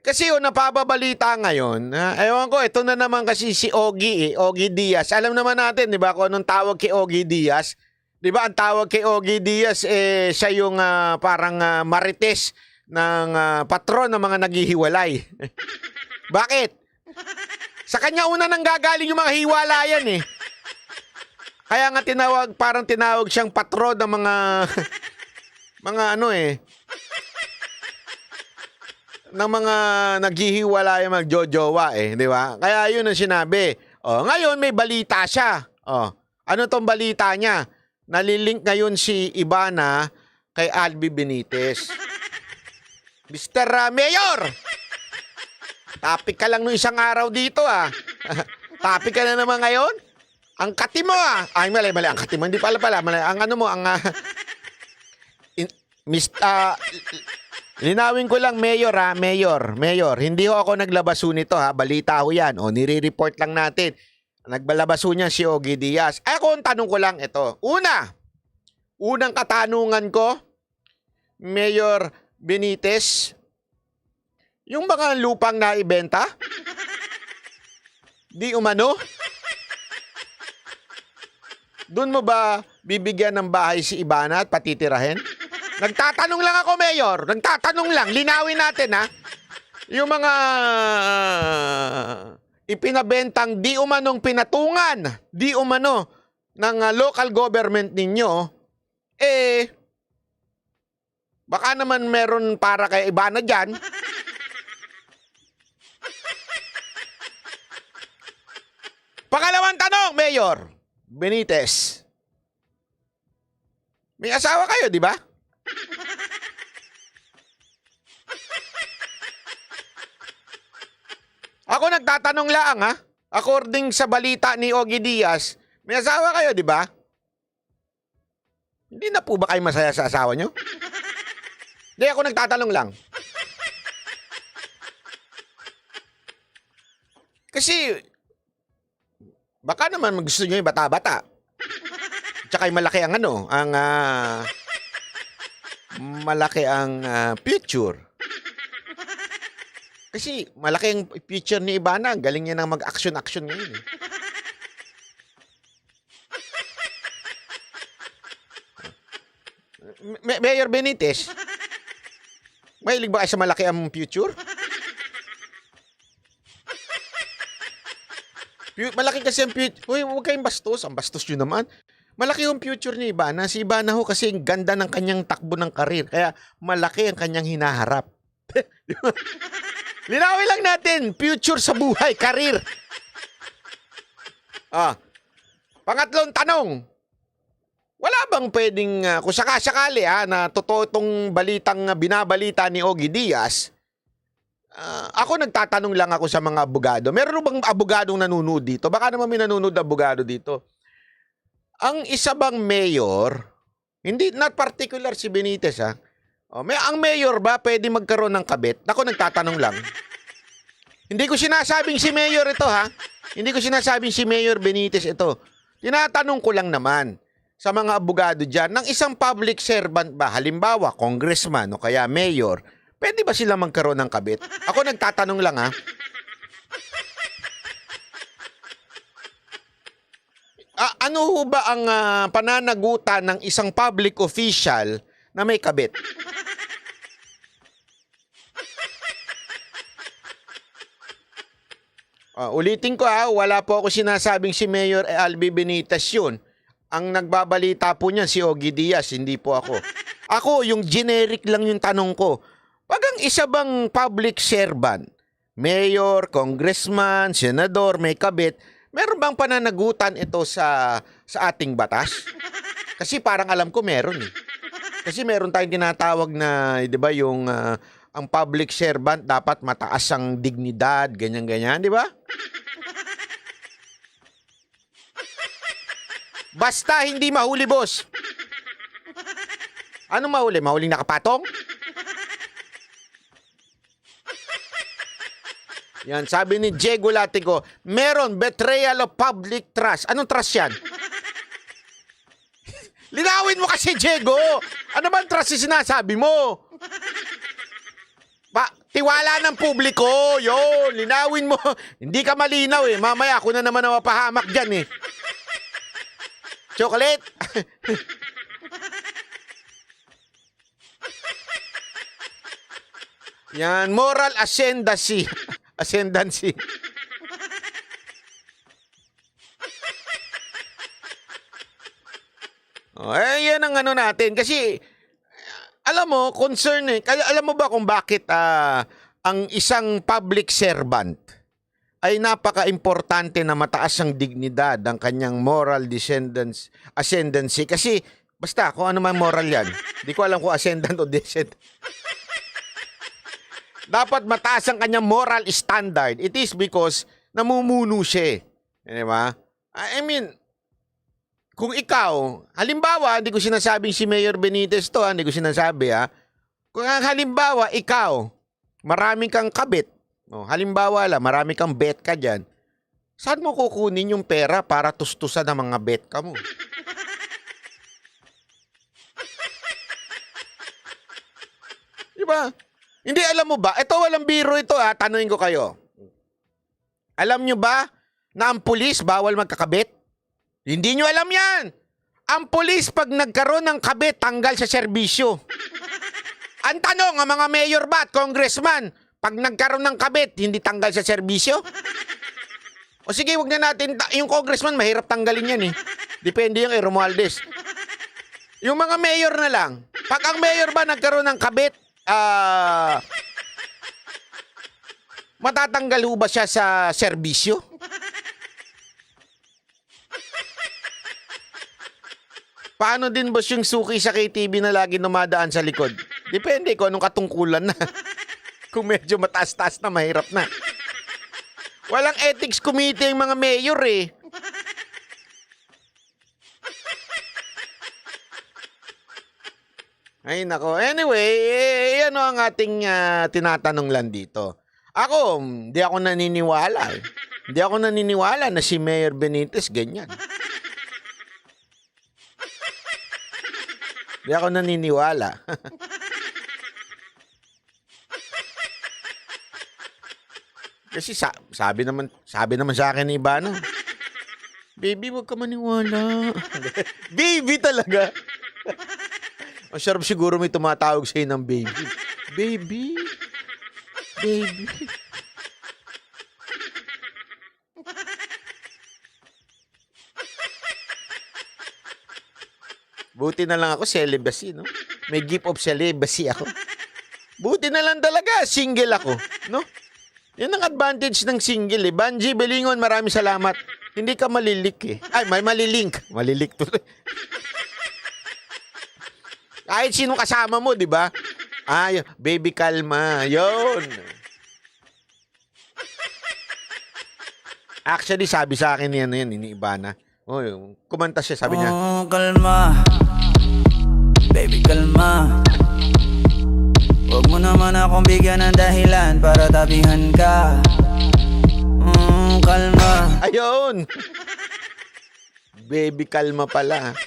Kasi yung napapabalita ngayon, ewan ko, ito na naman kasi si Ogie, Ogie Diaz. Alam naman natin, di ba, kung anong tawag kay Ogie Diaz? Di ba, ang tawag kay Ogie Diaz, siya yung parang marites ng patron ng mga naghihiwalay. Bakit? Sa kanya una nang gagaling yung mga hiwalayan eh. Kaya nga parang tinawag siyang patron ng mga, mga ano eh, ng mga naghihiwalay magjojowa eh, di ba? Kaya yun ang sinabi. Oh, ngayon may balita siya. Oh, ano tong balita niya? Nalilink ngayon si Ivana kay Albi Benitez. Mr. Mayor! Topic ka lang nung isang araw dito ah. Topic ka na naman ngayon? Ang kati mo ah. Ay, mali. Ang kati mo. Hindi pala. Mali. Ang ano mo, ang... linawin ko lang, Mayor ha. Mayor. Hindi ho ako naglabaso nito ha. Balita ho yan. O, nire-report lang natin. Nagbalabaso niya si Ogie Diaz. Ay, kung tanong ko lang ito. Unang katanungan ko, Mayor Benitez, yung mga lupang naibenta, di umano? Doon mo ba bibigyan ng bahay si Ivana at patitirahin? Nagtatanong lang ako, Mayor. Nagtatanong lang. Linawin natin, ha? Yung mga ipinabentang di umanong pinatungan, di umano ng local government ninyo, baka naman meron para kay Ivana dyan. Pangalawang tanong, Mayor Benitez. May asawa kayo, di ba? Ako nagtatanong lang, ha? According sa balita ni Ogie Diaz, may asawa kayo, di ba? Hindi na po ba kayo masaya sa asawa nyo? Hindi, ako nagtatanong lang. Kasi, baka naman gusto nyo yung bata-bata. Tsaka yung malaki ang malaki ang future. Kasi malaki ang future ni Ivana. Galing niya nang mag-action-action ngayon. Mayor Benitez, mahilig ba kayo sa malaki ang future? Malaki kasi ang future. Uy, huwag kayong bastos. Ang bastos yun naman. Malaki yung future ni Ivana. Si Ivana ho kasi ang ganda ng kanyang takbo ng karir. Kaya malaki ang kanyang hinaharap. Linawin lang natin. Future sa buhay, karir. Pangatlong tanong. Wala bang pwedeng, kung sakasakali na totoo itong balitang binabalita ni Ogie Diaz, ako nagtatanong lang ako sa mga abogado. Meron bang abogadong nanonood dito? Baka naman may nanonood na abogado dito. Ang isa bang mayor, hindi, not particular si Benitez ang mayor ba pwede magkaroon ng kabit? Ako nagtatanong lang. Hindi ko sinasabing si mayor ito Hindi ko sinasabing si Mayor Benitez ito. Tinatanong ko lang naman sa mga abogado dyan, ng isang public servant ba, halimbawa, congressman o kaya mayor, pwede ba sila magkaroon ng kabit? Ako nagtatanong lang ano ho ba ang pananagutan ng isang public official na may kabit? Ulitin ko wala po ako sinasabing si Mayor Albi Benitez yun. Ang nagbabalita po niyan si Ogie Diaz, hindi po ako. Ako, yung generic lang yung tanong ko. Pag ang isa bang public servant, mayor, congressman, senador, may kabit, meron bang pananagutan ito sa ating batas? Kasi parang alam ko meron Kasi meron tayong tinatawag na, di ba, yung ang public servant dapat mataas ang dignidad, ganyan-ganyan, di ba? Basta hindi mahuli, boss. Anong mahuli? Mahuling nakapatong? Yan, sabi ni Diego Latigo, meron betrayal of public trust. Anong trust yan? Linawin mo kasi, Diego. Ano ba ang trust yung sinasabi mo? tiwala ng publiko. Yun, linawin mo. Hindi ka malinaw eh. Mamaya ako na naman ang mapahamak dyan eh. Chocolate. Yan, moral ascendancy. Ascendancy. Yan ang ano natin. Kasi, alam mo, concern eh. Kaya alam mo ba kung bakit ang isang public servant ay napaka-importante na mataas ang dignidad, ang kanyang moral ascendancy. Kasi, basta, kung ano man moral yan. Di ko alam kung ascendant o descendant. Dapat mataas ang kanyang moral standard. It is because namumuno siya. Di ba? I mean, kung ikaw, halimbawa, hindi ko sinasabing si Mayor Benitez to, hindi ko sinasabi ha. Kung halimbawa, ikaw, marami kang kabit. Halimbawa lang, marami kang bet ka dyan. Saan mo kukunin yung pera para tustusan ng mga bet ka mo? Diba? Hindi, alam mo ba? Ito, walang biro ito ha. Tanungin ko kayo. Alam nyo ba na ang pulis bawal magkakabit? Hindi nyo alam yan. Ang pulis pag nagkaroon ng kabit, tanggal sa serbisyo. Ang tanong, ang mga mayor ba at congressman, pag nagkaroon ng kabit, hindi tanggal sa serbisyo? O sige, wag na natin, yung congressman, mahirap tanggalin yan eh. Depende yung kay Romualdez. Yung mga mayor na lang, pag ang mayor ba nagkaroon ng kabit, matatanggal ho ba siya sa serbisyo? Paano din boss yung suki sa KTV na lagi dumadaan sa likod? Depende kung anong katungkulan na. Kung medyo mataas-taas na, mahirap na. Walang ethics committee yung mga mayor eh. Ay nako. Anyway, ano ang ating tinatanong lang dito. Ako, hindi ako naniniwala eh. Hindi ako naniniwala na si Mayor Benitez ganyan. Hindi ako naniniwala. Kasi sabi naman sa akin ni Ivana, baby, wag ka maniwala. Baby talaga. Ang sarap siguro may tumatawag sa'yo ng baby. Baby. Baby. Buti na lang ako celibacy, no? May gift of celibacy ako. Buti na lang talaga, single ako, no? Yan ang advantage ng single, eh. Banji Belingon, maraming salamat. Hindi ka malilik, eh. Ay, may malilink. Malilik tuloy. Kahit sino kasama mo, di ba? Ay, baby, kalma. Yun. Actually, sabi sa akin yan, ni Ivana. Oh, kumanta siya, sabi niya. Oh, kalma. Baby, kalma. Huwag mo naman akong bigyan ng dahilan para tabihan ka. Kalma. Ayun. Baby, kalma pala.